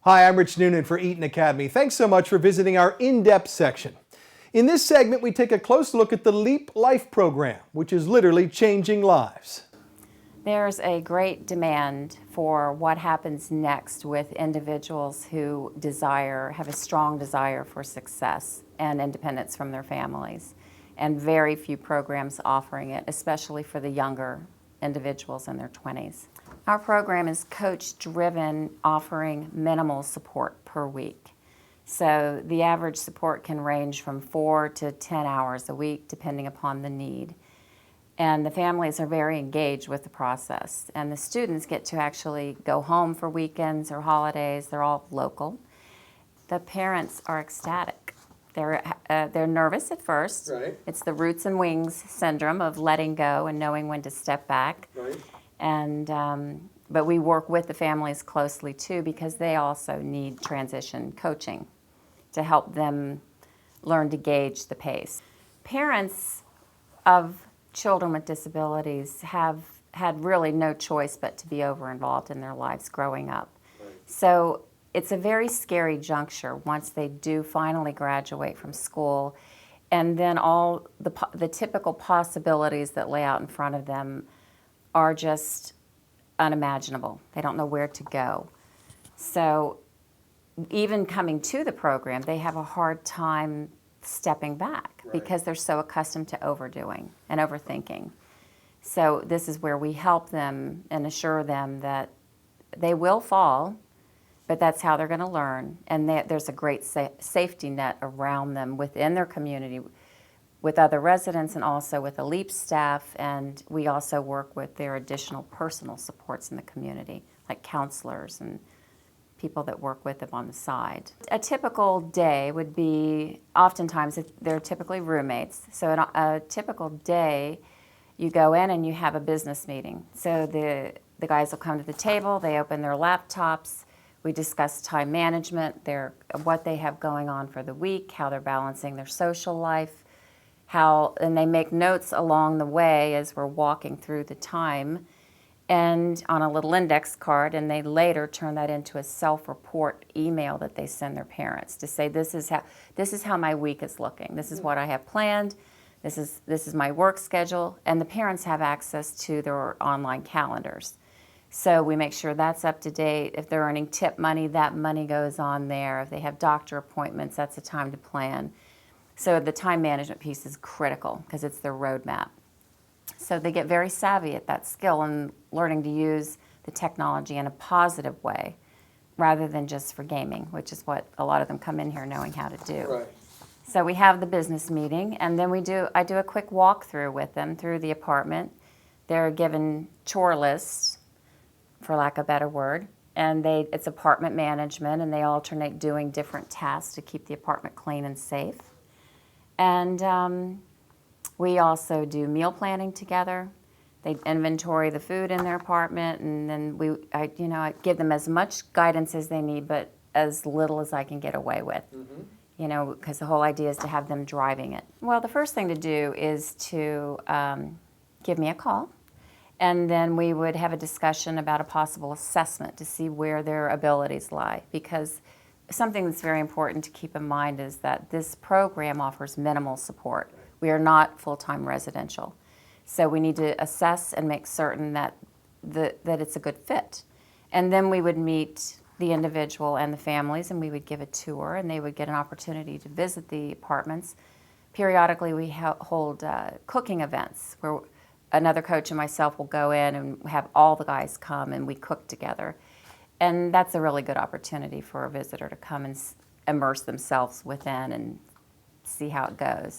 Hi, I'm Rich Noonan for Eaton Academy. Thanks so much for visiting our in-depth section. In this segment, we take a close look at the LEAP Life program, which is literally changing lives. There's a great demand for what happens next with individuals who have a strong desire for success and independence from their families, and very few programs offering it, especially for the younger individuals in their 20s. Our program is coach-driven, offering minimal support per week. So the average support can range from 4 to 10 hours a week, depending upon the need. And the families are very engaged with the process. And the students get to actually go home for weekends or holidays. They're all local. The parents are ecstatic. They're nervous at first. Right. It's the roots and wings syndrome of letting go and knowing when to step back. Right. And but we work with the families closely too, because they also need transition coaching to help them learn to gauge the pace. Parents of children with disabilities have had really no choice but to be over-involved in their lives growing up. Right. So it's a very scary juncture once they do finally graduate from school, and then all the typical possibilities that lay out in front of them are just unimaginable. They don't know where to go. So even coming to the program, they have a hard time stepping back, right, because they're so accustomed to overdoing and overthinking. So this is where we help them and assure them that they will fall, but that's how they're going to learn. And there's a great safety net around them within their community, with other residents and also with the LEAP staff. And we also work with their additional personal supports in the community, like counselors and people that work with them on the side. A typical day would be, oftentimes they're typically roommates, so a typical day you go in and you have a business meeting. So the guys will come to the table, they open their laptops, we discuss time management, what they have going on for the week, how they're balancing their social life, and they make notes along the way as we're walking through the time, and on a little index card, and they later turn that into a self-report email that they send their parents to say, this is how my week is looking. This is what I have planned. This is my work schedule, and the parents have access to their online calendars. So we make sure that's up to date. If they're earning tip money, that money goes on there. If they have doctor appointments, that's the time to plan. So the time management piece is critical because it's their roadmap. So they get very savvy at that skill and learning to use the technology in a positive way rather than just for gaming, which is what a lot of them come in here knowing how to do. Right. So we have the business meeting, and then I do a quick walkthrough with them through the apartment. They're given chore lists, for lack of a better word, and it's apartment management, and they alternate doing different tasks to keep the apartment clean and safe. And we also do meal planning together. They inventory the food in their apartment, and then I give them as much guidance as they need, but as little as I can get away with. Mm-hmm. Because the whole idea is to have them driving it. Well, the first thing to do is to give me a call, and then we would have a discussion about a possible assessment to see where their abilities lie, because something that's very important to keep in mind is that this program offers minimal support. We are not full-time residential. So we need to assess and make certain that it's a good fit. And then we would meet the individual and the families, and we would give a tour, and they would get an opportunity to visit the apartments. Periodically, we hold cooking events where another coach and myself will go in and have all the guys come, and we cook together. And that's a really good opportunity for a visitor to come and immerse themselves within and see how it goes.